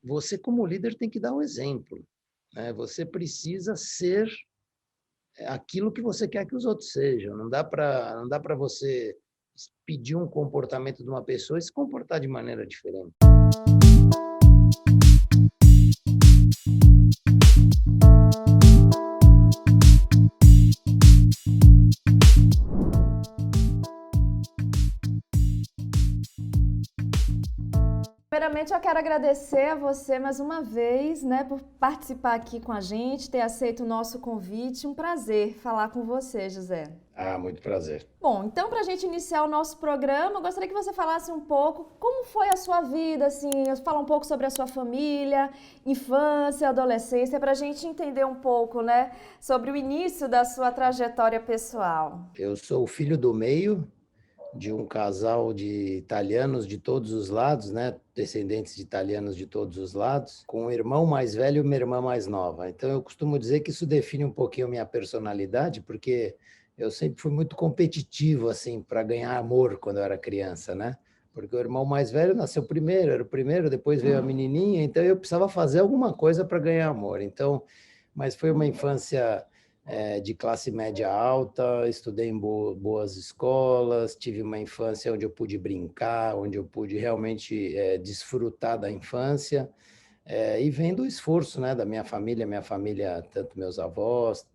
você como líder tem que dar o exemplo, né? Você precisa ser aquilo que você quer que os outros sejam. Não dá para você pedir um comportamento de uma pessoa e se comportar de maneira diferente. Primeiramente, eu quero agradecer a você mais uma vez, né, por participar aqui com a gente, ter aceito o nosso convite. Um prazer falar com você, José. Ah, muito prazer. Bom, então, para a gente iniciar o nosso programa, eu gostaria que você falasse um pouco como foi a sua vida, assim, falar um pouco sobre a sua família, infância, adolescência, para a gente entender um pouco, né, sobre o início da sua trajetória pessoal. Eu sou o filho do meio de um casal de italianos de todos os lados, né? Descendentes de italianos de todos os lados, com um irmão mais velho e uma irmã mais nova. Então eu costumo dizer que isso define um pouquinho a minha personalidade, porque eu sempre fui muito competitivo assim para ganhar amor quando eu era criança, né? Porque o irmão mais velho nasceu primeiro, era o primeiro, depois veio a menininha, então eu precisava fazer alguma coisa para ganhar amor. Então, mas foi uma infância de classe média alta, estudei em boas escolas, tive uma infância onde eu pude brincar, onde eu pude realmente desfrutar da infância, e vendo o esforço, né, da minha família, tanto meus avós,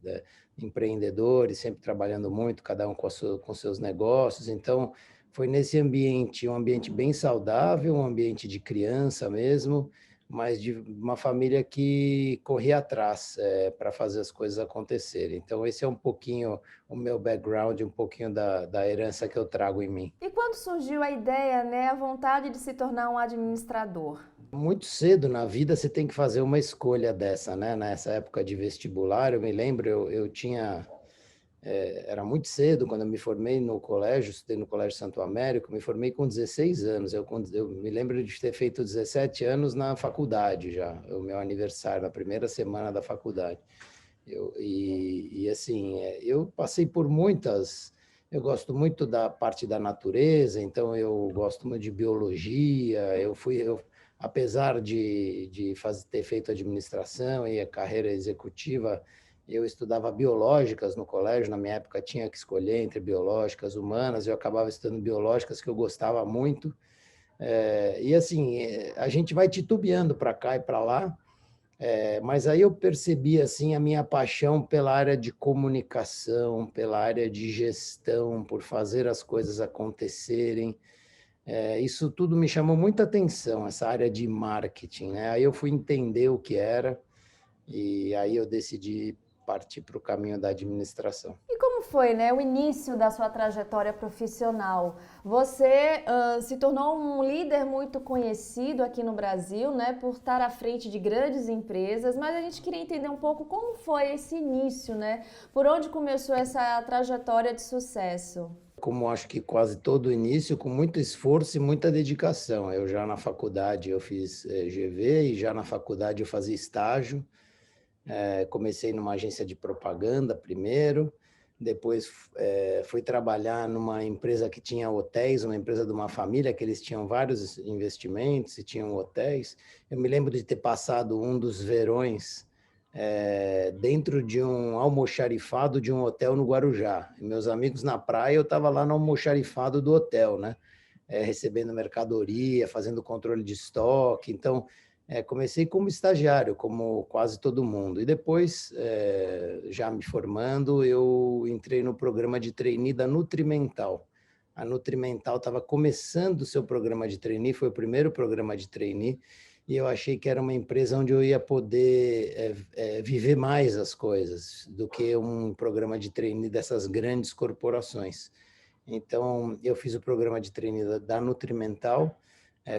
empreendedores, sempre trabalhando muito, cada um com seus negócios, então foi nesse ambiente, um ambiente bem saudável, um ambiente de criança mesmo, mas de uma família que corria atrás para fazer as coisas acontecerem. Então, esse é um pouquinho o meu background, um pouquinho da herança que eu trago em mim. E quando surgiu a ideia, né, a vontade de se tornar um administrador? Muito cedo na vida você tem que fazer uma escolha dessa, né? Nessa época de vestibular, eu me lembro, eu tinha era muito cedo quando eu me formei no colégio, estudei no Colégio Santo Américo, me formei com 16 anos. Eu me lembro de ter feito 17 anos na faculdade já, o meu aniversário, na primeira semana da faculdade. Assim, eu passei por muitas. Eu gosto muito da parte da natureza, então eu gosto muito de biologia. Apesar de ter feito administração e a carreira executiva, eu estudava biológicas no colégio. Na minha época tinha que escolher entre biológicas humanas. Eu acabava estudando biológicas que eu gostava muito. E assim, a gente vai titubeando para cá e para lá. Mas aí eu percebi assim a minha paixão pela área de comunicação, pela área de gestão, por fazer as coisas acontecerem. Isso tudo me chamou muita atenção, essa área de marketing, né? Aí eu fui entender o que era e aí eu decidi partir para o caminho da administração. E como foi, né, o início da sua trajetória profissional? Você se tornou um líder muito conhecido aqui no Brasil, né, por estar à frente de grandes empresas, mas a gente queria entender um pouco como foi esse início, né? Por onde começou essa trajetória de sucesso? Como acho que quase todo início, com muito esforço e muita dedicação. Eu já na faculdade eu fiz GV e já na faculdade eu fazia estágio. Comecei numa agência de propaganda primeiro, depois fui trabalhar numa empresa que tinha hotéis, uma empresa de uma família, que eles tinham vários investimentos e tinham hotéis. Eu me lembro de ter passado um dos verões dentro de um almoxarifado de um hotel no Guarujá. E meus amigos na praia, eu estava lá no almoxarifado do hotel, né? Recebendo mercadoria, fazendo controle de estoque. Então, comecei como estagiário, como quase todo mundo. E depois, já me formando, eu entrei no programa de trainee da Nutrimental. A Nutrimental estava começando o seu programa de trainee, foi o primeiro programa de trainee, e eu achei que era uma empresa onde eu ia poder viver mais as coisas do que um programa de trainee dessas grandes corporações. Então, eu fiz o programa de trainee da Nutrimental,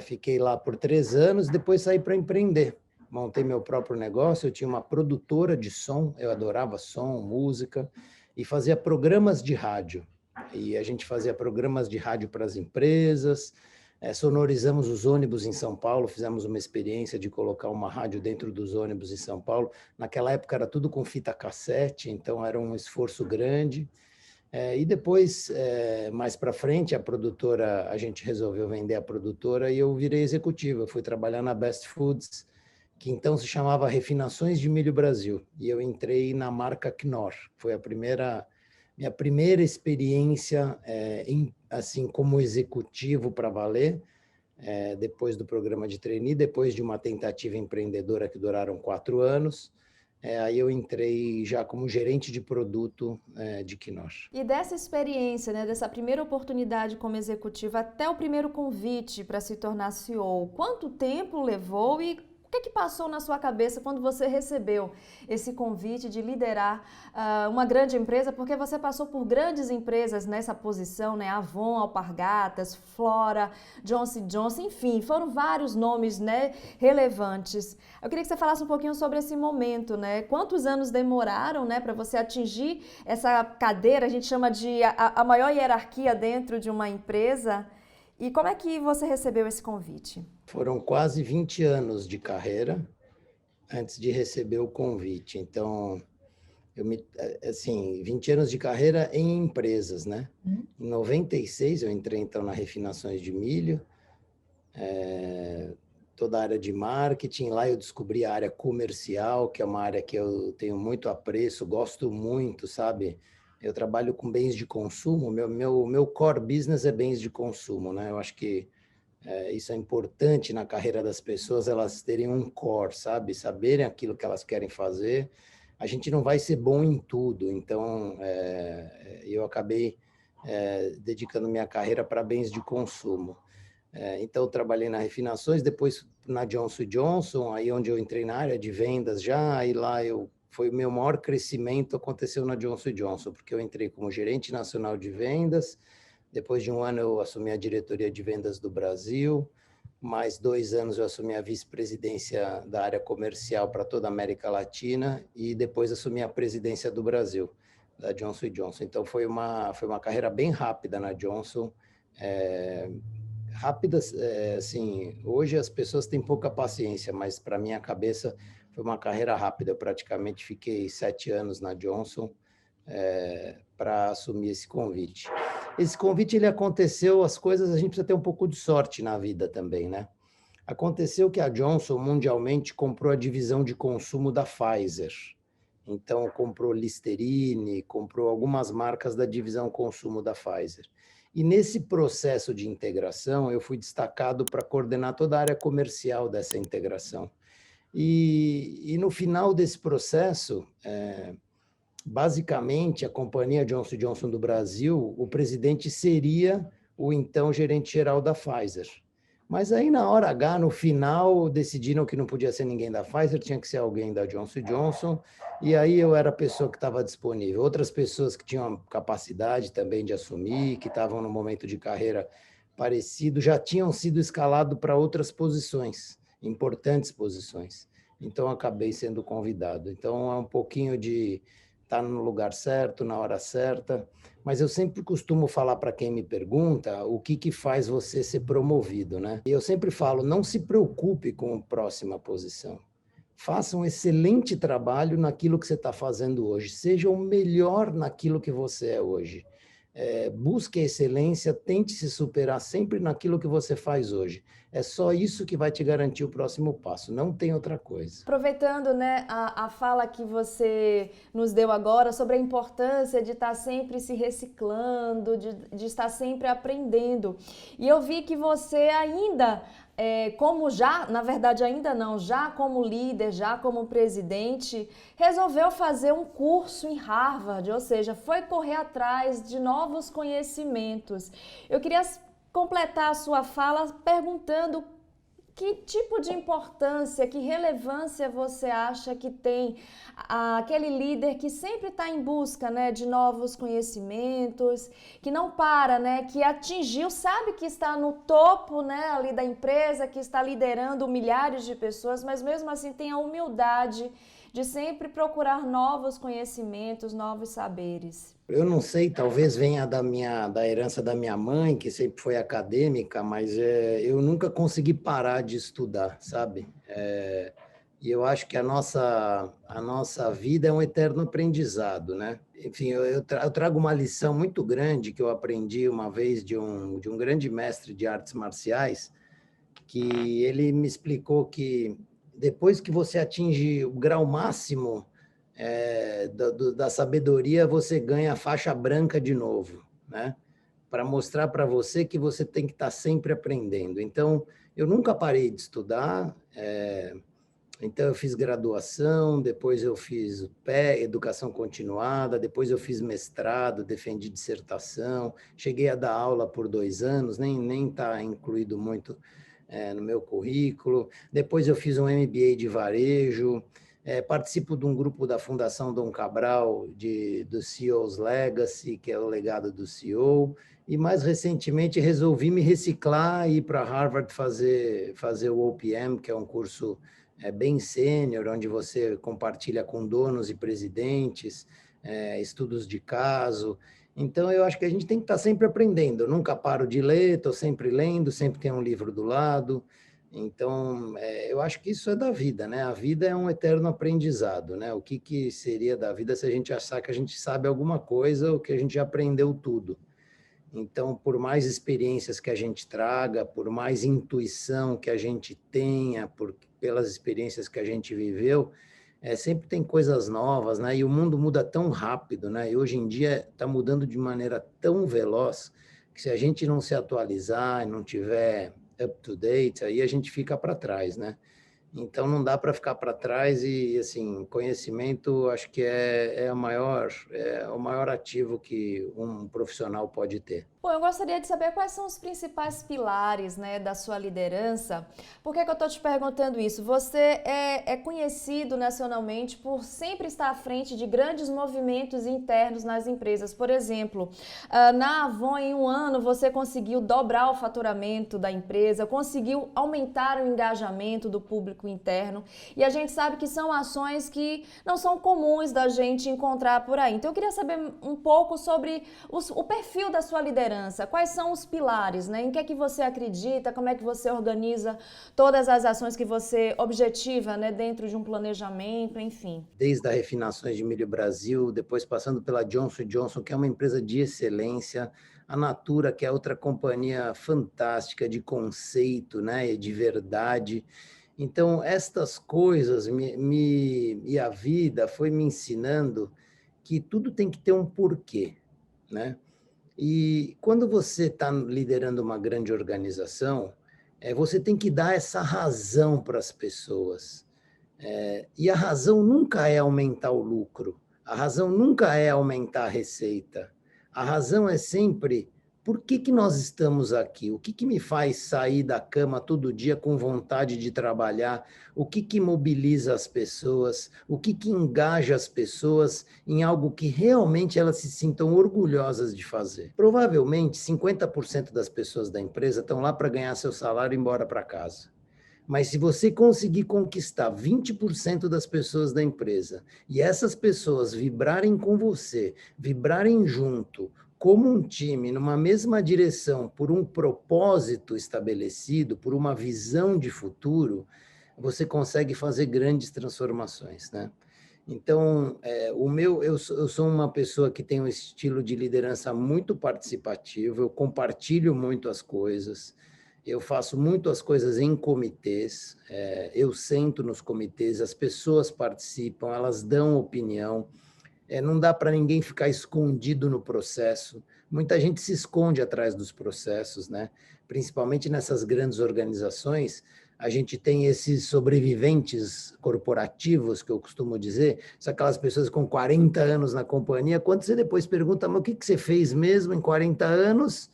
fiquei lá por 3 anos, depois saí para empreender. Montei meu próprio negócio, eu tinha uma produtora de som, eu adorava som, música, e fazia programas de rádio. E a gente fazia programas de rádio para as empresas, sonorizamos os ônibus em São Paulo, fizemos uma experiência de colocar uma rádio dentro dos ônibus em São Paulo. Naquela época era tudo com fita cassete, então era um esforço grande. E depois, mais para frente, a gente resolveu vender a produtora e eu virei executivo. Eu fui trabalhar na Best Foods, que então se chamava Refinações de Milho Brasil. E eu entrei na marca Knorr. Foi minha primeira experiência assim como executivo para valer, depois do programa de trainee, depois de uma tentativa empreendedora que duraram 4 anos. Aí eu entrei já como gerente de produto de Knorr. E dessa experiência, né, dessa primeira oportunidade como executiva até o primeiro convite para se tornar CEO, quanto tempo levou e o que passou na sua cabeça quando você recebeu esse convite de liderar uma grande empresa? Porque você passou por grandes empresas nessa posição, né? Avon, Alpargatas, Flora, Johnson & Johnson, enfim, foram vários nomes, né, relevantes. Eu queria que você falasse um pouquinho sobre esse momento, né? Quantos anos demoraram, né, para você atingir essa cadeira, a gente chama de a maior hierarquia dentro de uma empresa? E como é que você recebeu esse convite? Foram quase 20 anos de carreira antes de receber o convite. Então, 20 anos de carreira em empresas, né? Em 96 eu entrei então na Refinações de Milho, toda a área de marketing. Lá eu descobri a área comercial, que é uma área que eu tenho muito apreço, gosto muito, sabe? Eu trabalho com bens de consumo, meu core business é bens de consumo, né? Eu acho que isso é importante na carreira das pessoas, elas terem um core, sabe? Saberem aquilo que elas querem fazer. A gente não vai ser bom em tudo, então eu acabei dedicando minha carreira para bens de consumo. Então, eu trabalhei na Refinações, depois na Johnson & Johnson, aí onde eu entrei na área de vendas já, aí lá foi o meu maior crescimento aconteceu na Johnson & Johnson, porque eu entrei como gerente nacional de vendas, depois de 1 ano eu assumi a diretoria de vendas do Brasil, mais 2 anos eu assumi a vice-presidência da área comercial para toda a América Latina e depois assumi a presidência do Brasil, da Johnson & Johnson. Então, foi uma carreira bem rápida na Johnson, rápida, assim, hoje as pessoas têm pouca paciência, mas para minha cabeça foi uma carreira rápida. Eu praticamente fiquei 7 anos na Johnson para assumir esse convite. Esse convite ele aconteceu, as coisas, a gente precisa ter um pouco de sorte na vida também, né? Aconteceu que a Johnson mundialmente comprou a divisão de consumo da Pfizer. Então, comprou Listerine, comprou algumas marcas da divisão consumo da Pfizer. E nesse processo de integração, eu fui destacado para coordenar toda a área comercial dessa integração. E no final desse processo, basicamente, a companhia Johnson & Johnson do Brasil, o presidente seria o então gerente-geral da Pfizer. Mas aí, na hora H, no final, decidiram que não podia ser ninguém da Pfizer, tinha que ser alguém da Johnson & Johnson, e aí eu era a pessoa que estava disponível. Outras pessoas que tinham capacidade também de assumir, que estavam no momento de carreira parecido, já tinham sido escalados para outras posições, importantes posições. Então, acabei sendo convidado. Então, é um pouquinho de estar no lugar certo, na hora certa. Mas eu sempre costumo falar para quem me pergunta o que faz você ser promovido, né? E eu sempre falo, não se preocupe com a próxima posição. Faça um excelente trabalho naquilo que você está fazendo hoje. Seja o melhor naquilo que você é hoje. Busque a excelência, tente se superar sempre naquilo que você faz hoje. É só isso que vai te garantir o próximo passo, não tem outra coisa. Aproveitando, né, a fala que você nos deu agora sobre a importância de estar sempre se reciclando, de estar sempre aprendendo. E eu vi que você ainda, na verdade ainda não, já como líder, já como presidente, resolveu fazer um curso em Harvard, ou seja, foi correr atrás de novos conhecimentos. Eu queria completar a sua fala perguntando que tipo de importância, que relevância você acha que tem aquele líder que sempre está em busca, né, de novos conhecimentos, que não para, né, que atingiu, sabe que está no topo, né, ali da empresa, que está liderando milhares de pessoas, mas mesmo assim tem a humildade de sempre procurar novos conhecimentos, novos saberes? Eu não sei, talvez venha da herança da minha mãe, que sempre foi acadêmica, mas eu nunca consegui parar de estudar, sabe? E eu acho que a nossa vida é um eterno aprendizado, né? Enfim, eu trago uma lição muito grande que eu aprendi uma vez de um grande mestre de artes marciais, que ele me explicou que depois que você atinge o grau máximo da sabedoria, você ganha a faixa branca de novo, né? Para mostrar para você que você tem que estar sempre aprendendo. Então, eu nunca parei de estudar, então eu fiz graduação, depois eu fiz educação continuada, depois eu fiz mestrado, defendi dissertação, cheguei a dar aula por 2 anos, nem está incluído muito no meu currículo. Depois eu fiz um MBA de varejo, participo de um grupo da Fundação Dom Cabral, do CEO's Legacy, que é o legado do CEO, e mais recentemente resolvi me reciclar e ir para Harvard fazer o OPM, que é um curso bem sênior, onde você compartilha com donos e presidentes, estudos de caso. Então, eu acho que a gente tem que estar sempre aprendendo. Eu nunca paro de ler, estou sempre lendo, sempre tem um livro do lado. Então, eu acho que isso é da vida, né? A vida é um eterno aprendizado, né? O que seria da vida se a gente achar que a gente sabe alguma coisa ou que a gente já aprendeu tudo? Então, por mais experiências que a gente traga, por mais intuição que a gente tenha, pelas experiências que a gente viveu, sempre tem coisas novas, né? E o mundo muda tão rápido, né? E hoje em dia está mudando de maneira tão veloz que se a gente não se atualizar e não tiver up to date, aí a gente fica para trás, né? Então não dá para ficar para trás e assim, conhecimento acho que é o maior ativo que um profissional pode ter. Bom, eu gostaria de saber quais são os principais pilares, né, da sua liderança. Por que eu estou te perguntando isso? Você é conhecido nacionalmente por sempre estar à frente de grandes movimentos internos nas empresas. Por exemplo, na Avon, em 1 ano, você conseguiu dobrar o faturamento da empresa, conseguiu aumentar o engajamento do público interno. E a gente sabe que são ações que não são comuns da gente encontrar por aí. Então, eu queria saber um pouco sobre o perfil da sua liderança. Quais são os pilares, né? Em que é que você acredita? Como é que você organiza todas as ações que você objetiva, né, dentro de um planejamento, enfim? Desde a Refinações de Milho Brasil, depois passando pela Johnson Johnson, que é uma empresa de excelência, a Natura, que é outra companhia fantástica de conceito, né, de verdade. Então, estas coisas e a vida foi me ensinando que tudo tem que ter um porquê, né? E quando você está liderando uma grande organização, você tem que dar essa razão para as pessoas. E a razão nunca é aumentar o lucro, a razão nunca é aumentar a receita. A razão é sempre por que nós estamos aqui? O que me faz sair da cama todo dia com vontade de trabalhar? O que mobiliza as pessoas? O que engaja as pessoas em algo que realmente elas se sintam orgulhosas de fazer? Provavelmente 50% das pessoas da empresa estão lá para ganhar seu salário e ir embora para casa. Mas se você conseguir conquistar 20% das pessoas da empresa e essas pessoas vibrarem com você, vibrarem junto, como um time, numa mesma direção, por um propósito estabelecido, por uma visão de futuro, você consegue fazer grandes transformações, né? Então, eu sou uma pessoa que tem um estilo de liderança muito participativo, eu compartilho muito as coisas, eu faço muito as coisas em comitês, eu sento nos comitês, as pessoas participam, elas dão opinião, não dá para ninguém ficar escondido no processo. Muita gente se esconde atrás dos processos, né? Principalmente nessas grandes organizações, a gente tem esses sobreviventes corporativos, que eu costumo dizer, são aquelas pessoas com 40 anos na companhia, quando você depois pergunta, mas o que você fez mesmo em 40 anos?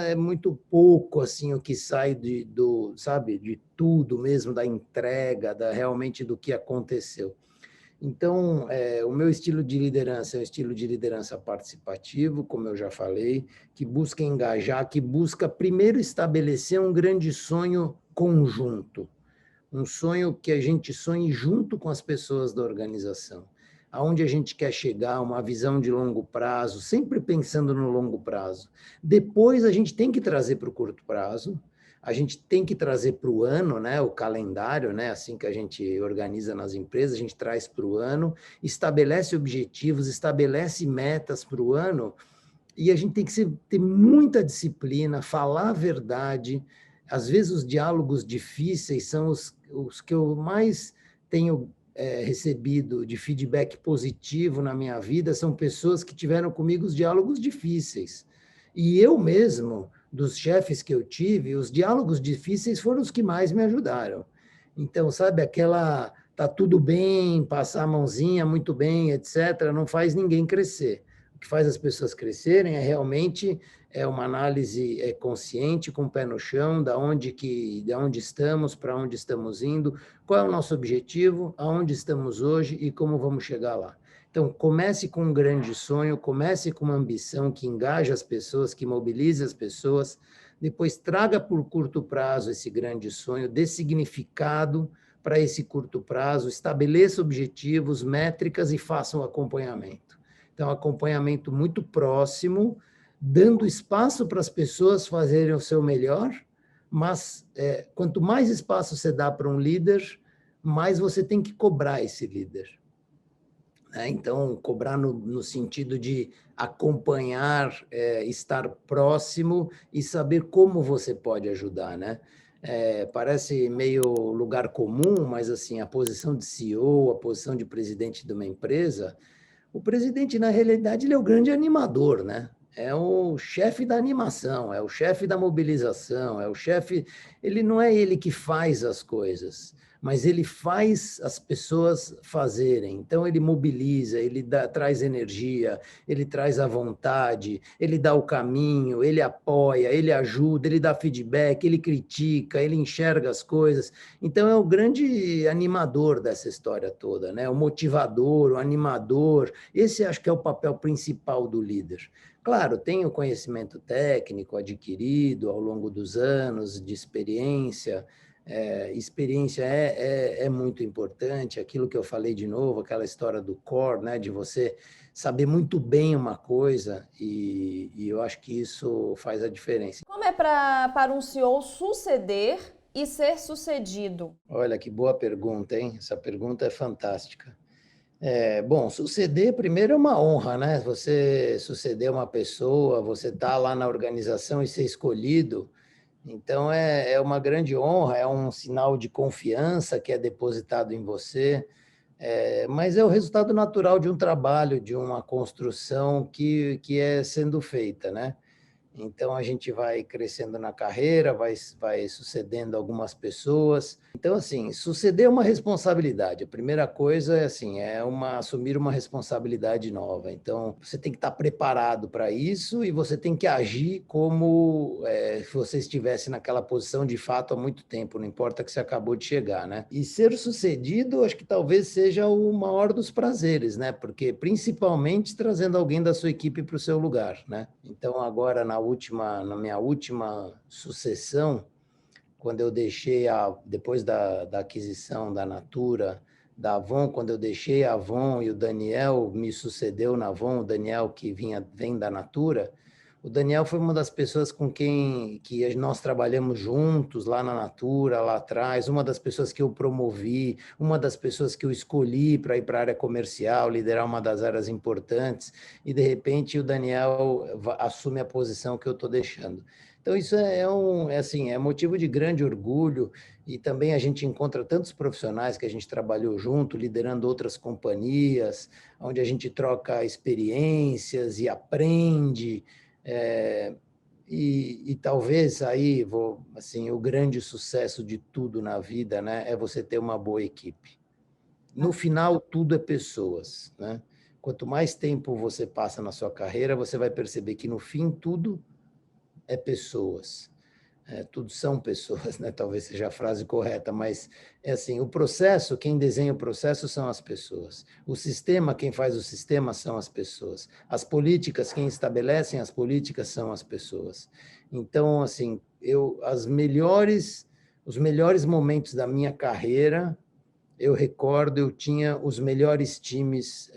É muito pouco assim o que sai sabe, de tudo mesmo, da entrega, realmente do que aconteceu. Então, o meu estilo de liderança é um estilo de liderança participativo, como eu já falei, que busca engajar, que busca primeiro estabelecer um grande sonho conjunto, um sonho que a gente sonhe junto com as pessoas da organização, aonde a gente quer chegar, uma visão de longo prazo, sempre pensando no longo prazo. Depois a gente tem que trazer para o curto prazo, a gente tem que trazer para o ano, né, o calendário, né, assim que a gente organiza nas empresas, a gente traz para o ano, estabelece objetivos, estabelece metas para o ano, e a gente tem que ter muita disciplina, falar a verdade, às vezes os diálogos difíceis são os que eu mais tenho recebido de feedback positivo na minha vida, são pessoas que tiveram comigo os diálogos difíceis. E eu mesmo, dos chefes que eu tive, os diálogos difíceis foram os que mais me ajudaram. Então, sabe, aquela tá tudo bem, passar a mãozinha muito bem, etc., não faz ninguém crescer. O que faz as pessoas crescerem é realmente uma análise consciente, com o pé no chão, da onde estamos, para onde estamos indo, qual é o nosso objetivo, aonde estamos hoje e como vamos chegar lá. Então, comece com um grande sonho, comece com uma ambição que engaje as pessoas, que mobilize as pessoas, depois traga por curto prazo esse grande sonho, dê significado para esse curto prazo, estabeleça objetivos, métricas e faça um acompanhamento. Então, acompanhamento muito próximo, dando espaço para as pessoas fazerem o seu melhor, mas quanto mais espaço você dá para um líder, mais você tem que cobrar esse líder. Então, cobrar no sentido de acompanhar, estar próximo e saber como você pode ajudar, né? Parece meio lugar comum, mas assim, a posição de CEO, a posição de presidente de uma empresa, o presidente, na realidade, ele é o grande animador, né? É o chefe da animação, é o chefe da mobilização, é o chefe. Ele não é ele que faz as coisas, mas ele faz as pessoas fazerem. Então, ele mobiliza, traz energia, ele traz a vontade, ele dá o caminho, ele apoia, ele ajuda, ele dá feedback, ele critica, ele enxerga as coisas. Então, é o grande animador dessa história toda, né? O motivador, o animador. Esse acho que é o papel principal do líder. Claro, tem o conhecimento técnico adquirido ao longo dos anos, de experiência. Experiência é muito importante, aquilo que eu falei de novo, aquela história do core, né, de você saber muito bem uma coisa, e eu acho que isso faz a diferença. Como é para um CEO suceder e ser sucedido? Olha, que boa pergunta, hein? Essa pergunta é fantástica. Bom, suceder primeiro é uma honra, né? Você suceder uma pessoa, você estar lá na organização e ser escolhido. Então, é uma grande honra, é um sinal de confiança que é depositado em você, mas é o resultado natural de um trabalho, de uma construção que é sendo feita, né? Então, a gente vai crescendo na carreira, vai sucedendo algumas pessoas. Então, assim, suceder é uma responsabilidade. A primeira coisa é assim, assumir uma responsabilidade nova. Então, você tem que estar preparado para isso e você tem que agir como se você estivesse naquela posição de fato há muito tempo, não importa que você acabou de chegar, né? E ser sucedido, acho que talvez seja o maior dos prazeres, né? Porque principalmente trazendo alguém da sua equipe para o seu lugar, né? Então, agora na minha última sucessão, quando eu deixei depois da aquisição da Natura, da Avon, quando eu deixei a Avon e o Daniel me sucedeu na Avon, o Daniel que vem da Natura, o Daniel foi uma das pessoas com quem que nós trabalhamos juntos lá na Natura, lá atrás, uma das pessoas que eu promovi, uma das pessoas que eu escolhi para ir para a área comercial, liderar uma das áreas importantes, e de repente o Daniel assume a posição que eu estou deixando. Então, isso assim, é motivo de grande orgulho, e também a gente encontra tantos profissionais que a gente trabalhou junto, liderando outras companhias, onde a gente troca experiências e aprende, é, e talvez aí, assim, o grande sucesso de tudo na vida, né, é você ter uma boa equipe. No final, tudo é pessoas, né? Quanto mais tempo você passa na sua carreira, você vai perceber que no fim tudo é pessoas. Tudo são pessoas, né? Talvez seja a frase correta, mas é assim, o processo, quem desenha o processo são as pessoas. O sistema, quem faz o sistema são as pessoas. As políticas, quem estabelecem as políticas são as pessoas. Então, assim, os melhores momentos da minha carreira, eu recordo, eu tinha os melhores times,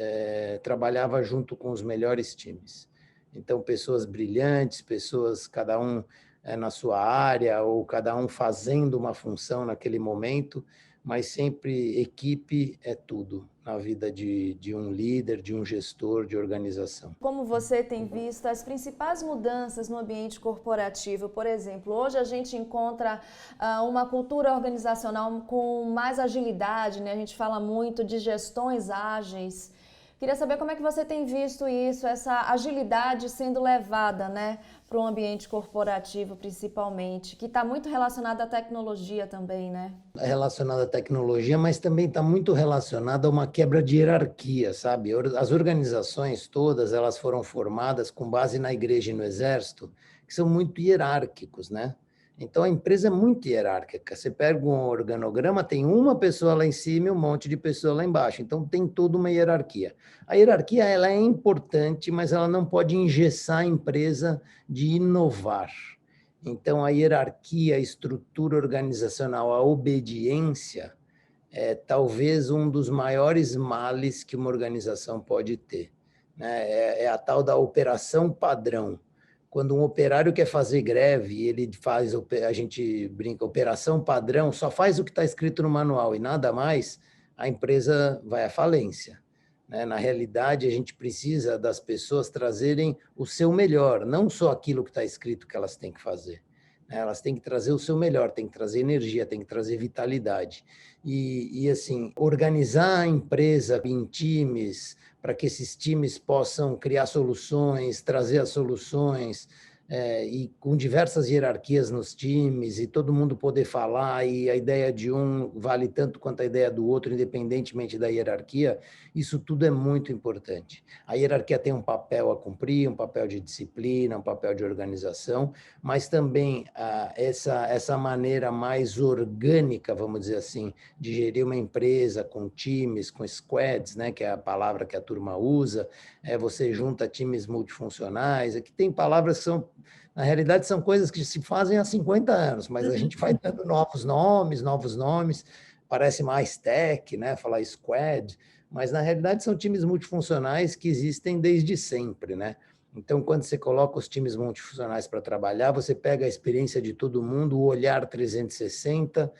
trabalhava junto com os melhores times. Então, pessoas brilhantes, pessoas, cada um na sua área, ou cada um fazendo uma função naquele momento, mas sempre equipe é tudo na vida de um líder, de um gestor, de organização. Como você tem visto as principais mudanças no ambiente corporativo? Por exemplo, hoje a gente encontra uma cultura organizacional com mais agilidade, né? A gente fala muito de gestões ágeis. Queria saber como é que você tem visto isso, essa agilidade sendo levada, né, para o ambiente corporativo, principalmente, que está muito relacionado à tecnologia também, né? É relacionado à tecnologia, mas também está muito relacionado a uma quebra de hierarquia, sabe? As organizações todas, elas foram formadas com base na igreja e no exército, que são muito hierárquicos, né? Então, a empresa é muito hierárquica. Você pega um organograma, tem uma pessoa lá em cima e um monte de pessoas lá embaixo. Então, tem toda uma hierarquia. A hierarquia, ela é importante, mas ela não pode engessar a empresa de inovar. Então, a hierarquia, a estrutura organizacional, a obediência é talvez um dos maiores males que uma organização pode ter, né? É a tal da operação padrão. Quando um operário quer fazer greve, ele faz, a gente brinca, operação padrão, só faz o que está escrito no manual e nada mais, a empresa vai à falência. Na realidade, a gente precisa das pessoas trazerem o seu melhor, não só aquilo que está escrito que elas têm que fazer. Elas têm que trazer o seu melhor, têm que trazer energia, têm que trazer vitalidade. E assim, organizar a empresa em times, para que esses times possam criar soluções, trazer as soluções, e com diversas hierarquias nos times, e todo mundo poder falar, e a ideia de um vale tanto quanto a ideia do outro, independentemente da hierarquia, isso tudo é muito importante. A hierarquia tem um papel a cumprir, um papel de disciplina, um papel de organização, mas também essa maneira mais orgânica, vamos dizer assim, de gerir uma empresa com times, com squads, né, que é a palavra que a turma usa, você junta times multifuncionais, aqui tem palavras que são, na realidade, são coisas que se fazem há 50 anos, mas a gente vai dando novos nomes, parece mais tech, né, falar squad, mas na realidade são times multifuncionais que existem desde sempre, né? Então, quando você coloca os times multifuncionais para trabalhar, você pega a experiência de todo mundo, o olhar 360,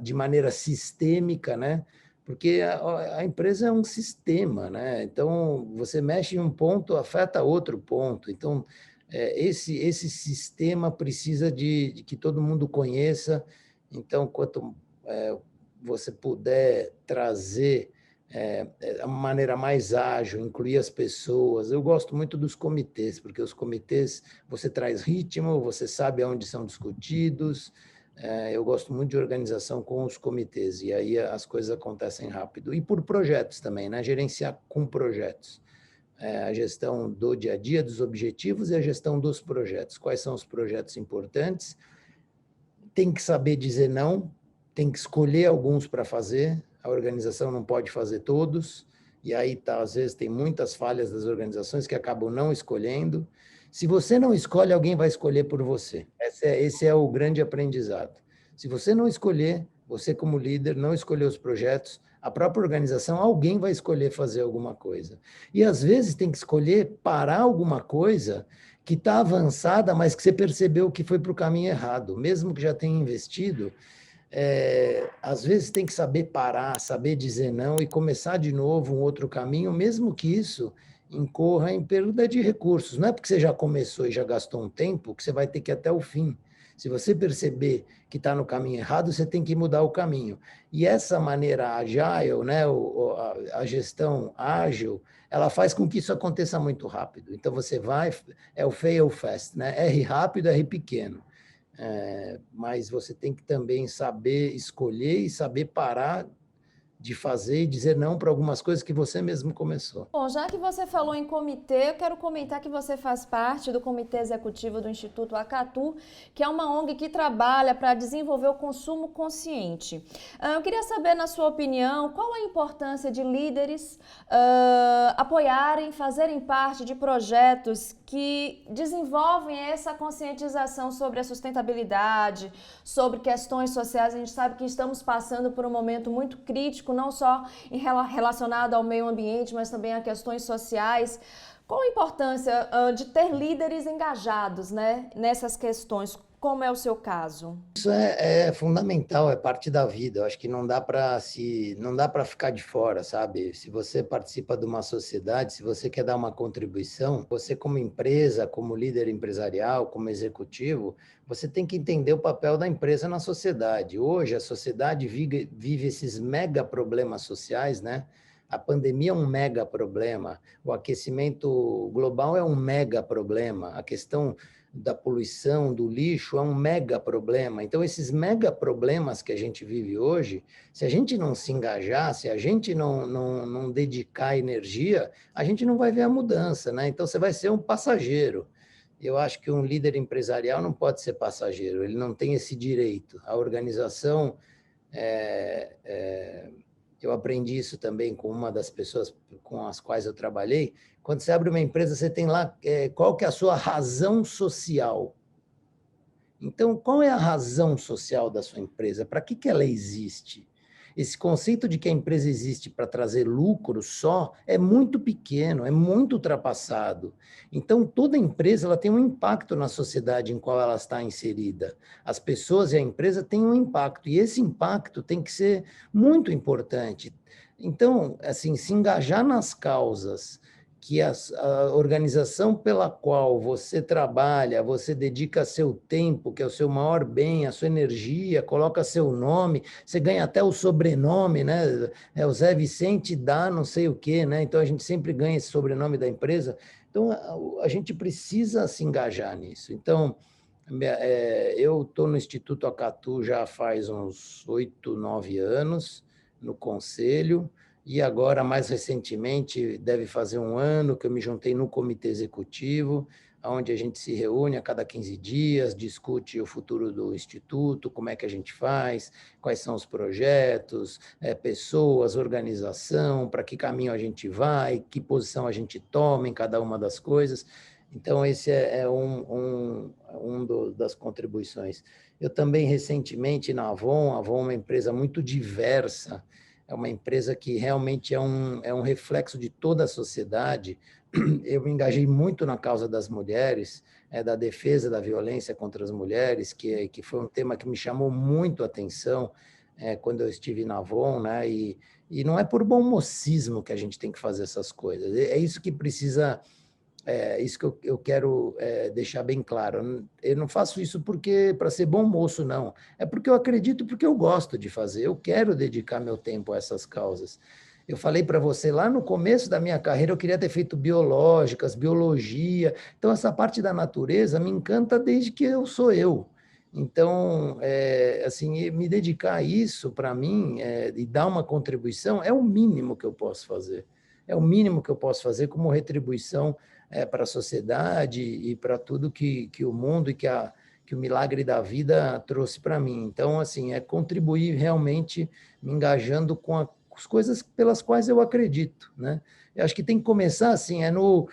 de maneira sistêmica, né? Porque a empresa é um sistema, né? Então, você mexe em um ponto, afeta outro ponto. Então, esse sistema precisa de que todo mundo conheça. Então, quanto você puder trazer uma maneira mais ágil, incluir as pessoas. Eu gosto muito dos comitês, porque os comitês, você traz ritmo, você sabe aonde são discutidos. Eu gosto muito de organização com os comitês, e aí as coisas acontecem rápido. E por projetos também, né? Gerenciar com projetos. A gestão do dia a dia, dos objetivos, e a gestão dos projetos. Quais são os projetos importantes? Tem que saber dizer não, tem que escolher alguns para fazer, a organização não pode fazer todos, e aí às vezes tem muitas falhas das organizações que acabam não escolhendo. Se você não escolhe, alguém vai escolher por você. Esse é o grande aprendizado. Se você não escolher, você como líder não escolher os projetos, a própria organização, alguém vai escolher fazer alguma coisa. E às vezes tem que escolher parar alguma coisa que está avançada, mas que você percebeu que foi para o caminho errado, mesmo que já tenha investido. Às vezes tem que saber parar, saber dizer não e começar de novo um outro caminho, mesmo que isso incorra em perda de recursos. Não é porque você já começou e já gastou um tempo que você vai ter que ir até o fim. Se você perceber que está no caminho errado, você tem que mudar o caminho. E essa maneira agile, né, a gestão ágil, ela faz com que isso aconteça muito rápido. Então você vai, é o fail fast, né? R rápido, R pequeno. Mas você tem que também saber escolher e saber parar de fazer e dizer não para algumas coisas que você mesmo começou. Bom, já que você falou em comitê, eu quero comentar que você faz parte do comitê executivo do Instituto Acatu, que é uma ONG que trabalha para desenvolver o consumo consciente. Eu queria saber, na sua opinião, qual a importância de líderes apoiarem, fazerem parte de projetos que desenvolvem essa conscientização sobre a sustentabilidade, sobre questões sociais. A gente sabe que estamos passando por um momento muito crítico, não só relacionado ao meio ambiente, mas também a questões sociais. Qual a importância de ter líderes engajados, né, nessas questões? como é o seu caso? Isso é fundamental, é parte da vida. Eu acho que não dá para ficar de fora, sabe? Se você participa de uma sociedade, se você quer dar uma contribuição, você como empresa, como líder empresarial, como executivo, você tem que entender o papel da empresa na sociedade. Hoje a sociedade vive esses mega problemas sociais, né? A pandemia é um mega problema, o aquecimento global é um mega problema, a questão da poluição, do lixo, é um mega problema. Então, esses mega problemas que a gente vive hoje, se a gente não se engajar, se a gente não dedicar energia, a gente não vai ver a mudança, né? Então, você vai ser um passageiro. Eu acho que um líder empresarial não pode ser passageiro, ele não tem esse direito. A organização é, é, eu aprendi isso também com uma das pessoas com as quais eu trabalhei. Quando você abre uma empresa, você tem lá qual que é a sua razão social. Então, qual é a razão social da sua empresa? Para que ela existe? Esse conceito de que a empresa existe para trazer lucro só é muito pequeno, é muito ultrapassado. Então, toda empresa ela tem um impacto na sociedade em qual ela está inserida. As pessoas e a empresa têm um impacto, e esse impacto tem que ser muito importante. Então, assim, se engajar nas causas que a organização pela qual você trabalha, você dedica seu tempo, que é o seu maior bem, a sua energia, coloca seu nome, você ganha até o sobrenome, né? É o Zé Vicente dá não sei o quê, né? Então a gente sempre ganha esse sobrenome da empresa. Então a gente precisa se engajar nisso. Então eu estou no Instituto Acatu já faz uns 8, 9 anos, no conselho, e agora, mais recentemente, deve fazer um ano que eu me juntei no comitê executivo, onde a gente se reúne a cada 15 dias, discute o futuro do Instituto, como é que a gente faz, quais são os projetos, pessoas, organização, para que caminho a gente vai, que posição a gente toma em cada uma das coisas. Então, esse é das contribuições. Eu também, recentemente, na Avon, a Avon é uma empresa muito diversa, é uma empresa que realmente é um reflexo de toda a sociedade. Eu me engajei muito na causa das mulheres, da defesa da violência contra as mulheres, que foi um tema que me chamou muito a atenção quando eu estive na Avon, né? E não é por bom mocismo que a gente tem que fazer essas coisas. É isso que precisa isso que eu quero deixar bem claro. Eu não faço isso porque para ser bom moço, não. É porque eu acredito, porque eu gosto de fazer. Eu quero dedicar meu tempo a essas causas. Eu falei para você lá no começo da minha carreira, eu queria ter feito biológicas, biologia. Então, essa parte da natureza me encanta desde que eu sou eu. Então, assim, me dedicar a isso, para mim, e dar uma contribuição, é o mínimo que eu posso fazer. É o mínimo que eu posso fazer como retribuição para a sociedade e para tudo que o mundo e que o milagre da vida trouxe para mim. Então, assim, é contribuir realmente me engajando com as coisas pelas quais eu acredito, né? Eu acho que tem que começar assim, é no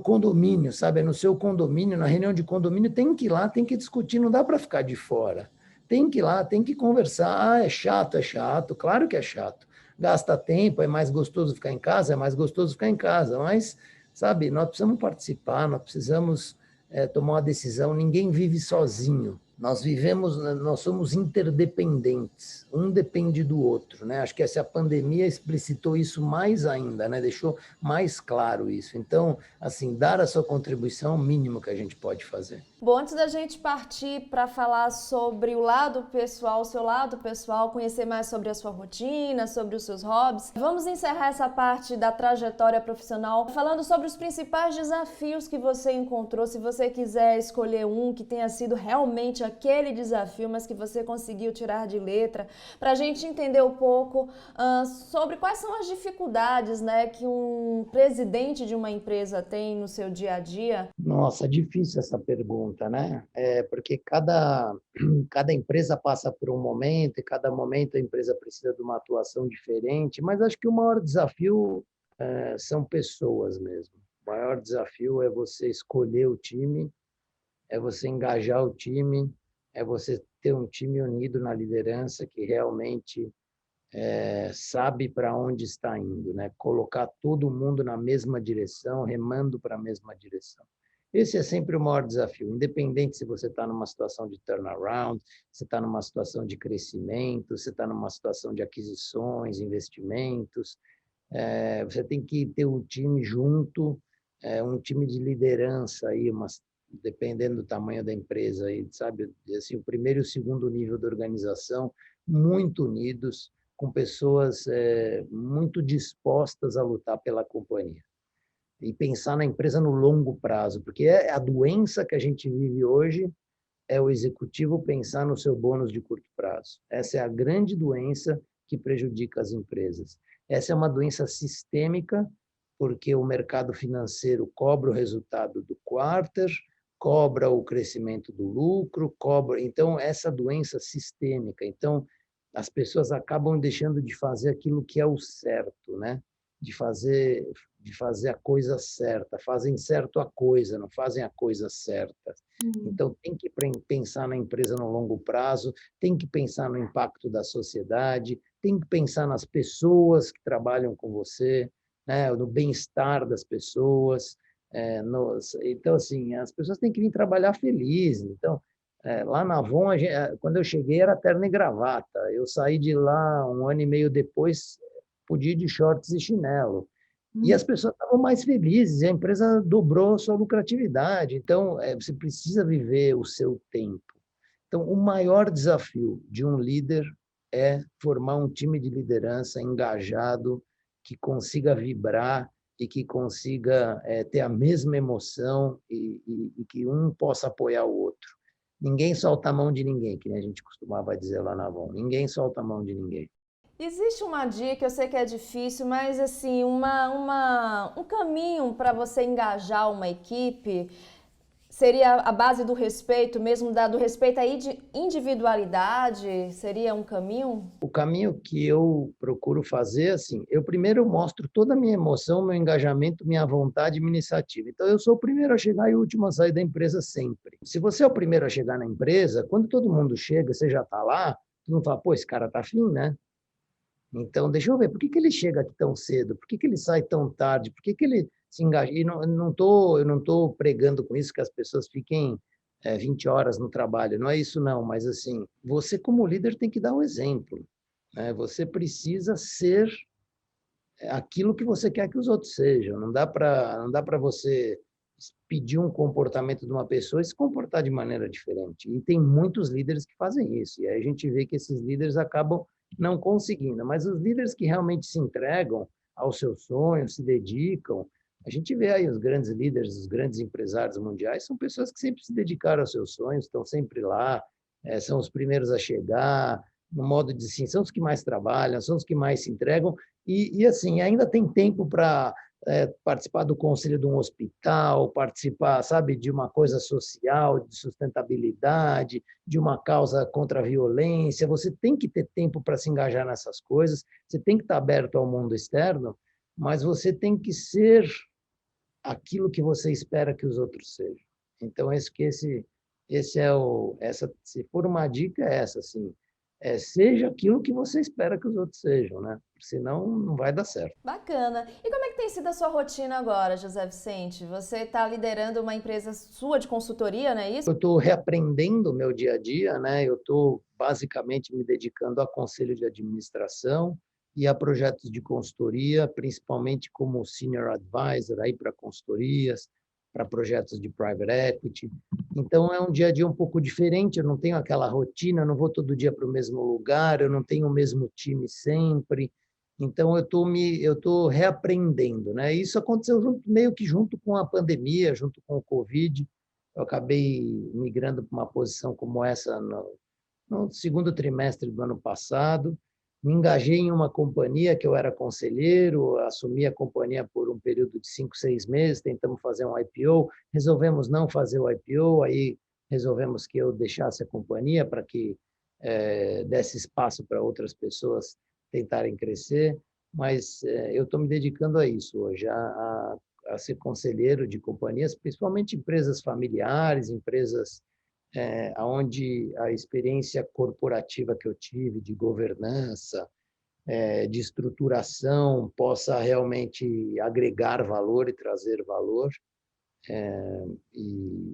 condomínio, sabe? É no seu condomínio, na reunião de condomínio, tem que ir lá, tem que discutir, não dá para ficar de fora. Tem que ir lá, tem que conversar. Ah, é chato, claro que é chato. Gasta tempo, é mais gostoso ficar em casa, é mais gostoso ficar em casa, mas sabe, nós precisamos participar, nós precisamos tomar uma decisão. Ninguém vive sozinho. Nós somos interdependentes, um depende do outro, né? Acho que essa pandemia explicitou isso mais ainda, né? Deixou mais claro isso. Então, assim, dar a sua contribuição é o mínimo que a gente pode fazer. Bom, antes da gente partir para falar sobre o lado pessoal, o seu lado pessoal, conhecer mais sobre a sua rotina, sobre os seus hobbies, vamos encerrar essa parte da trajetória profissional falando sobre os principais desafios que você encontrou. Se você quiser escolher um que tenha sido realmente aquele desafio, mas que você conseguiu tirar de letra, para a gente entender um pouco sobre quais são as dificuldades, né, que um presidente de uma empresa tem no seu dia a dia. Nossa, difícil essa pergunta, né? Porque cada empresa passa por um momento e cada momento a empresa precisa de uma atuação diferente, mas acho que o maior desafio são pessoas mesmo. O maior desafio é você escolher o time, é você engajar o time, é você ter um time unido na liderança que realmente sabe para onde está indo, né? Colocar todo mundo na mesma direção, remando para a mesma direção. Esse é sempre o maior desafio, independente se você está numa situação de turnaround, você está numa situação de crescimento, você está numa situação de aquisições, investimentos, você tem que ter um time junto, um time de liderança aí, dependendo do tamanho da empresa, aí, sabe, assim, o primeiro e o segundo nível da organização muito unidos, com pessoas muito dispostas a lutar pela companhia e pensar na empresa no longo prazo, porque a doença que a gente vive hoje é o executivo pensar no seu bônus de curto prazo. Essa é a grande doença que prejudica as empresas. Essa é uma doença sistêmica, porque o mercado financeiro cobra o resultado do quarter, cobra o crescimento do lucro, cobra. Então, essa doença sistêmica. Então, as pessoas acabam deixando de fazer aquilo que é o certo, né? De fazer a coisa certa, fazem certo a coisa, não fazem a coisa certa. Então, tem que pensar na empresa no longo prazo, tem que pensar no impacto da sociedade, tem que pensar nas pessoas que trabalham com você, né, no bem-estar das pessoas. Então, assim, as pessoas têm que vir trabalhar felizes. Então, lá na Avon, quando eu cheguei, era terno e gravata. Eu saí de lá um ano e meio depois, podia ir de shorts e chinelo. E as pessoas estavam mais felizes, e a empresa dobrou a sua lucratividade. Então, você precisa viver o seu tempo. Então, o maior desafio de um líder é formar um time de liderança engajado, que consiga vibrar e que consiga ter a mesma emoção e que um possa apoiar o outro. Ninguém solta a mão de ninguém, que nem a gente costumava dizer lá na Avon. Ninguém solta a mão de ninguém. Existe uma dica, eu sei que é difícil, mas assim, um caminho para você engajar uma equipe seria a base do respeito, mesmo do respeito à individualidade, seria um caminho? O caminho que eu procuro fazer, assim, eu primeiro mostro toda a minha emoção, meu engajamento, minha vontade iniciativa. Então, eu sou o primeiro a chegar e o último a sair da empresa sempre. Se você é o primeiro a chegar na empresa, quando todo mundo chega, você já está lá, todo mundo fala, pô, esse cara tá afim, né? Então, deixa eu ver, por que ele chega aqui tão cedo? Por que ele sai tão tarde? Por que ele se engaja? E eu não tô pregando com isso que as pessoas fiquem 20 horas no trabalho, não é isso não, mas assim, você como líder tem que dar o exemplo, né? Você precisa ser aquilo que você quer que os outros sejam. Não dá para você pedir um comportamento de uma pessoa e se comportar de maneira diferente. E tem muitos líderes que fazem isso. E aí a gente vê que esses líderes acabam não conseguindo. Mas os líderes que realmente se entregam aos seus sonhos, se dedicam, a gente vê aí os grandes líderes, os grandes empresários mundiais, são pessoas que sempre se dedicaram aos seus sonhos, estão sempre lá, são os primeiros a chegar, no modo de sim, são os que mais trabalham, são os que mais se entregam, assim, ainda tem tempo para participar do conselho de um hospital, participar, sabe, de uma coisa social, de sustentabilidade, de uma causa contra a violência. Você tem que ter tempo para se engajar nessas coisas, você tem que estar aberto ao mundo externo, mas você tem que ser aquilo que você espera que os outros sejam. Então, esse é se for uma dica, é essa, assim, seja aquilo que você espera que os outros sejam, né? Senão não vai dar certo. Bacana. E como é que tem sido a sua rotina agora, José Vicente? Você está liderando uma empresa sua de consultoria, não é isso? Eu estou reaprendendo o meu dia a dia, né? Eu estou basicamente me dedicando a conselho de administração e a projetos de consultoria, principalmente como senior advisor aí para consultorias, para projetos de private equity. Então é um dia a dia um pouco diferente. Eu não tenho aquela rotina, eu não vou todo dia para o mesmo lugar, eu não tenho o mesmo time sempre. Então eu estou reaprendendo, né? Isso aconteceu meio que junto com a pandemia, junto com o Covid. Eu acabei migrando para uma posição como essa no segundo trimestre do ano passado. Me engajei em uma companhia que eu era conselheiro, assumi a companhia por um período de 5, 6 meses, tentamos fazer um IPO, resolvemos não fazer o IPO, aí resolvemos que eu deixasse a companhia para que desse espaço para outras pessoas tentarem crescer, mas eu estou me dedicando a isso hoje, a ser conselheiro de companhias, principalmente empresas familiares, empresas onde a experiência corporativa que eu tive de governança, de estruturação, possa realmente agregar valor e trazer valor.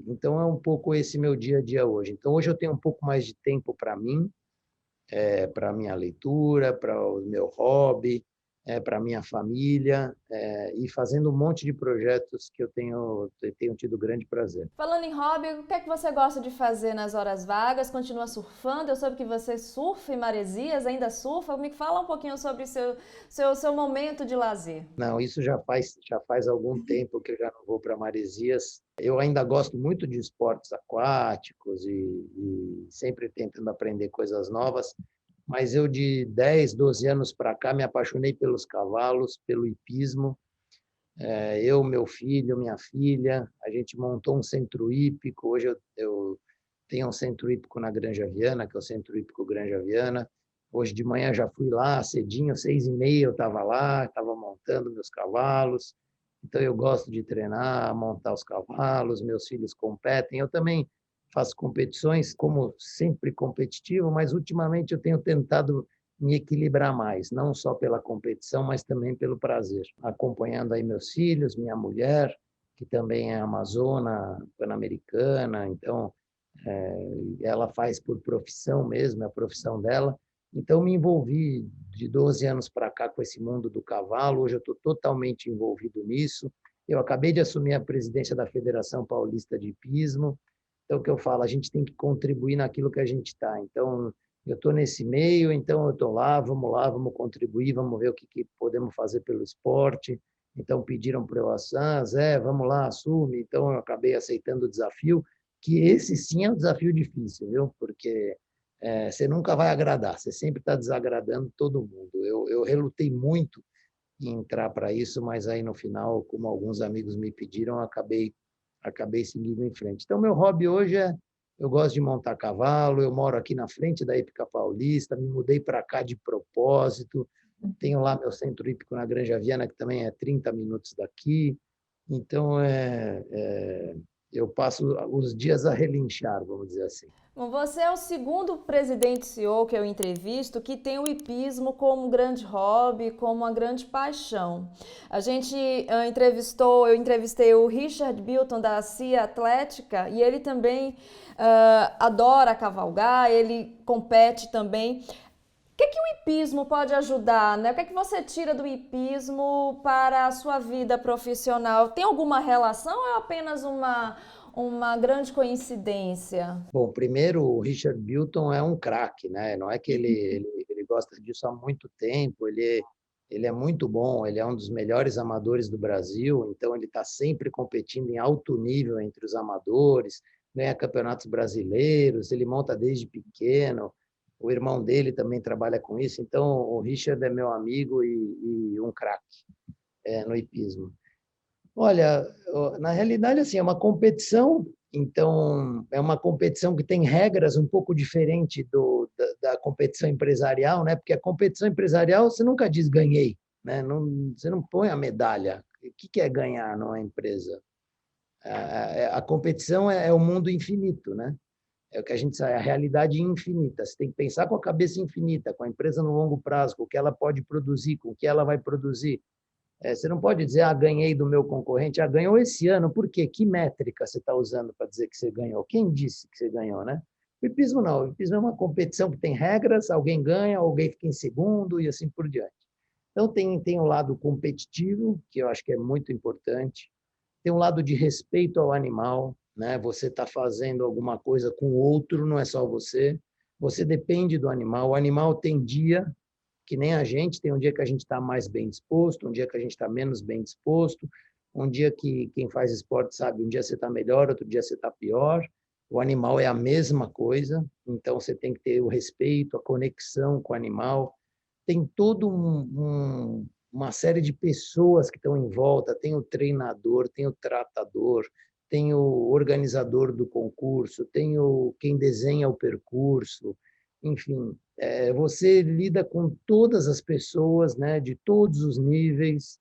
Então, é um pouco esse meu dia a dia hoje. Então, hoje eu tenho um pouco mais de tempo para mim, para a minha leitura, para o meu hobby, para a minha família, e fazendo um monte de projetos que eu tenho tido grande prazer. Falando em hobby, o que é que você gosta de fazer nas horas vagas? Continua surfando? Eu soube que você surfa em Maresias, ainda surfa. Me fala um pouquinho sobre seu momento de lazer. Não, isso já faz algum tempo que eu já não vou para Maresias. Eu ainda gosto muito de esportes aquáticos e sempre tentando aprender coisas novas, mas eu de 10, 12 anos para cá me apaixonei pelos cavalos, pelo hipismo. Eu, meu filho, minha filha, a gente montou um centro hípico. Hoje eu tenho um centro hípico na Granja Viana, que é o Centro Hípico Granja Viana. Hoje de manhã já fui lá, cedinho, 6h30 eu estava lá, estava montando meus cavalos. Então eu gosto de treinar, montar os cavalos, meus filhos competem. Eu também faço competições, como sempre competitivo, mas ultimamente eu tenho tentado me equilibrar mais, não só pela competição, mas também pelo prazer. Acompanhando aí meus filhos, minha mulher, que também é amazona pan-americana, então ela faz por profissão mesmo, é a profissão dela. Então me envolvi de 12 anos para cá com esse mundo do cavalo, hoje eu estou totalmente envolvido nisso. Eu acabei de assumir a presidência da Federação Paulista de Hipismo, então o que eu falo, a gente tem que contribuir naquilo que a gente está. Então, eu estou nesse meio, então eu estou lá, vamos contribuir, vamos ver o que podemos fazer pelo esporte. Então pediram para eu assar, Zé, vamos lá, assume. Então eu acabei aceitando o desafio, que esse sim é um desafio difícil, viu? Porque você nunca vai agradar, você sempre está desagradando todo mundo. Eu relutei muito em entrar para isso, mas aí no final, como alguns amigos me pediram, acabei seguindo em frente. Então, meu hobby hoje eu gosto de montar cavalo, eu moro aqui na frente da Hípica Paulista, me mudei para cá de propósito, tenho lá meu centro hípico na Granja Viana, que também é 30 minutos daqui, então eu passo os dias a relinchar, vamos dizer assim. Bom, você é o segundo presidente CEO que eu entrevisto que tem o hipismo como um grande hobby, como uma grande paixão. A gente eu entrevistei o Richard Bilton da CIA Atlética e ele também adora cavalgar, ele compete também. O que o hipismo pode ajudar, né? O que é que você tira do hipismo para a sua vida profissional? Tem alguma relação ou é apenas uma grande coincidência? Bom, primeiro, o Richard Bilton é um craque, né? Não é que ele gosta disso há muito tempo, ele é muito bom, ele é um dos melhores amadores do Brasil, então ele está sempre competindo em alto nível entre os amadores, ganha campeonatos brasileiros, ele monta desde pequeno, o irmão dele também trabalha com isso, então o Richard é meu amigo e um craque no hipismo. Olha, na realidade, assim, é uma competição, então é uma competição que tem regras um pouco diferente da competição empresarial, né? Porque a competição empresarial você nunca diz ganhei, né? Não, você não põe a medalha. O que é ganhar numa empresa? A competição é o mundo infinito, né? É o que a gente sabe, é a realidade infinita. Você tem que pensar com a cabeça infinita, com a empresa no longo prazo, com o que ela pode produzir, com o que ela vai produzir. Você não pode dizer, ganhei do meu concorrente, ganhou esse ano, por quê? Que métrica você está usando para dizer que você ganhou? Quem disse que você ganhou, né? O hipismo não, o hipismo é uma competição que tem regras, alguém ganha, alguém fica em segundo e assim por diante. Então tem um lado competitivo, que eu acho que é muito importante, tem um lado de respeito ao animal, né? Você está fazendo alguma coisa com o outro, não é só você depende do animal, o animal tem dia que nem a gente, tem um dia que a gente está mais bem disposto, um dia que a gente está menos bem disposto, um dia que quem faz esporte sabe, um dia você está melhor, outro dia você está pior. O animal é a mesma coisa, então você tem que ter o respeito, a conexão com o animal. Tem todo uma série de pessoas que estão em volta, tem o treinador, tem o tratador, tem o organizador do concurso, tem quem desenha o percurso, enfim, você lida com todas as pessoas, né, de todos os níveis,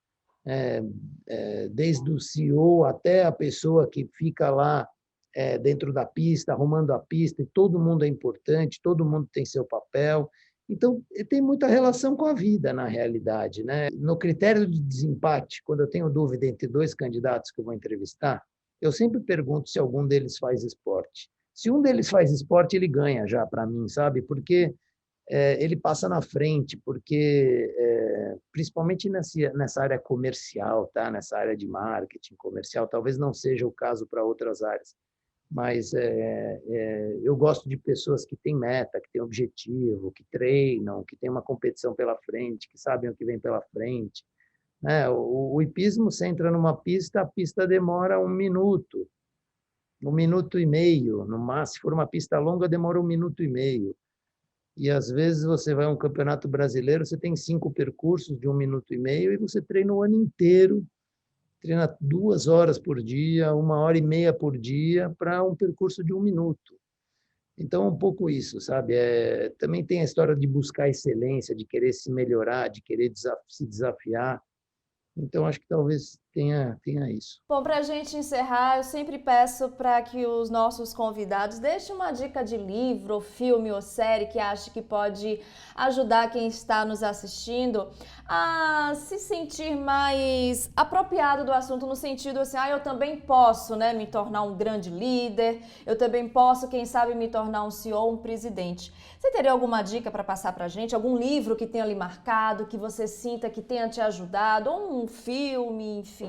desde o CEO até a pessoa que fica lá dentro da pista, arrumando a pista, e todo mundo é importante, todo mundo tem seu papel. Então, tem muita relação com a vida, na realidade, né? No critério de desempate, quando eu tenho dúvida entre dois candidatos que eu vou entrevistar, eu sempre pergunto se algum deles faz esporte. Se um deles faz esporte, ele ganha já para mim, sabe? Porque ele passa na frente, porque principalmente nessa área comercial, tá? Nessa área de marketing comercial, talvez não seja o caso para outras áreas, mas eu gosto de pessoas que têm meta, que têm objetivo, que treinam, que têm uma competição pela frente, que sabem o que vem pela frente, né? O hipismo, você entra numa pista, a pista demora 1 minuto, 1 minuto e meio, no máximo. Se for uma pista longa, demora 1 minuto e meio. E às vezes você vai a um campeonato brasileiro, você tem 5 percursos de 1 minuto e meio e você treina o ano inteiro, treina 2 horas por dia, 1 hora e meia por dia para um percurso de 1 minuto. Então, é um pouco isso, sabe? Também tem a história de buscar excelência, de querer se melhorar, de querer se desafiar. Então, acho que talvez tenha isso. Bom, para a gente encerrar, eu sempre peço para que os nossos convidados deixem uma dica de livro, filme ou série que ache que pode ajudar quem está nos assistindo a se sentir mais apropriado do assunto, no sentido assim, eu também posso, né, me tornar um grande líder, eu também posso, quem sabe, me tornar um CEO, um presidente. Você teria alguma dica para passar para a gente? Algum livro que tenha lhe marcado, que você sinta que tenha te ajudado, ou um filme, enfim?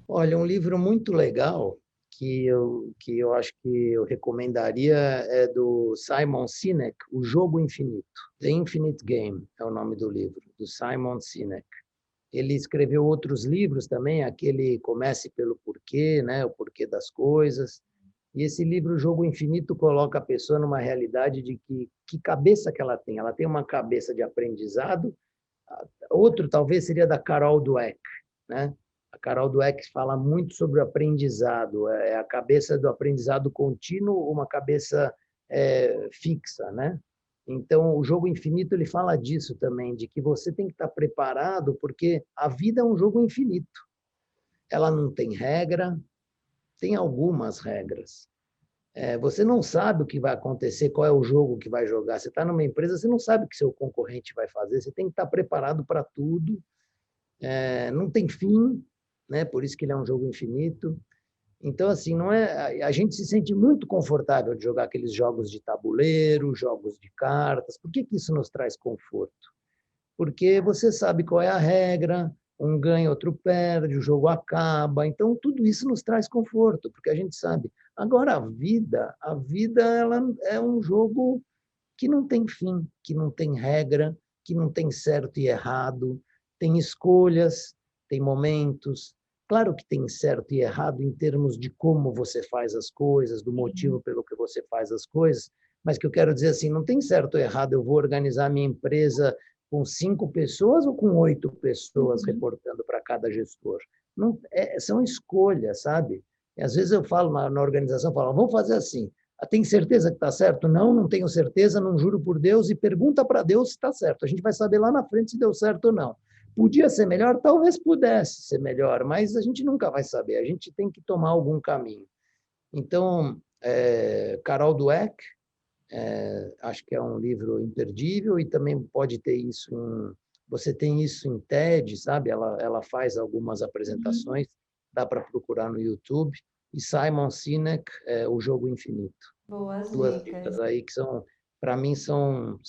Olha, um livro muito legal que eu acho que eu recomendaria é do Simon Sinek, O Jogo Infinito. The Infinite Game é o nome do livro, do Simon Sinek. Ele escreveu outros livros também, aquele Comece pelo Porquê, né? O Porquê das Coisas. E esse livro, O Jogo Infinito, coloca a pessoa numa realidade de que cabeça que ela tem. Ela tem uma cabeça de aprendizado. Outro talvez seria da Carol Dweck, né? A Carol Dweck fala muito sobre o aprendizado, a cabeça do aprendizado contínuo, uma cabeça fixa, né? Então, o Jogo Infinito ele fala disso também, de que você tem que estar preparado, porque a vida é um jogo infinito. Ela não tem regra, tem algumas regras. Você não sabe o que vai acontecer, qual é o jogo que vai jogar. Você está numa empresa, você não sabe o que seu concorrente vai fazer, você tem que estar preparado para tudo. Não tem fim, né? Por isso que ele é um jogo infinito. Então, assim, não é, a gente se sente muito confortável de jogar aqueles jogos de tabuleiro, jogos de cartas. Por que que isso nos traz conforto? Porque você sabe qual é a regra, um ganha, outro perde, o jogo acaba. Então, tudo isso nos traz conforto, porque a gente sabe. Agora, a vida ela é um jogo que não tem fim, que não tem regra, que não tem certo e errado, tem escolhas, tem momentos. Claro que tem certo e errado em termos de como você faz as coisas, do motivo pelo que você faz as coisas, mas que eu quero dizer assim, não tem certo ou errado, eu vou organizar minha empresa com 5 pessoas ou com 8 pessoas reportando para cada gestor. Não, são escolhas, sabe? E às vezes eu falo na organização, falo, vamos fazer assim, tem certeza que está certo? Não, não tenho certeza, não juro por Deus, e pergunta para Deus se está certo. A gente vai saber lá na frente se deu certo ou não. Podia ser melhor? Talvez pudesse ser melhor, mas a gente nunca vai saber. A gente tem que tomar algum caminho. Então, Carol Dweck, acho que é um livro imperdível e também pode ter isso você tem isso em TED, sabe? Ela faz algumas apresentações, dá para procurar no YouTube. E Simon Sinek, O Jogo Infinito. Boas 2 dicas. dicas aí que para mim, são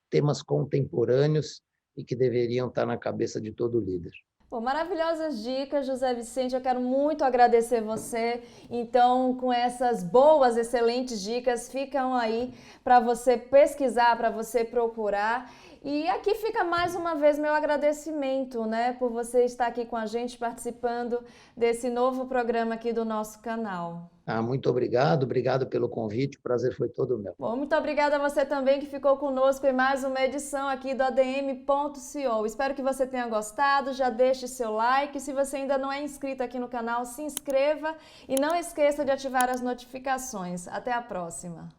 temas contemporâneos e que deveriam estar na cabeça de todo líder. Bom, maravilhosas dicas, José Vicente. Eu quero muito agradecer você. Então, com essas boas, excelentes dicas, ficam aí para você pesquisar, para você procurar. E aqui fica mais uma vez meu agradecimento, né, por você estar aqui com a gente participando desse novo programa aqui do nosso canal. Muito obrigado pelo convite, o prazer foi todo meu. Bom, muito obrigada a você também que ficou conosco em mais uma edição aqui do ADM.co. Espero que você tenha gostado, já deixe seu like, se você ainda não é inscrito aqui no canal, se inscreva e não esqueça de ativar as notificações. Até a próxima!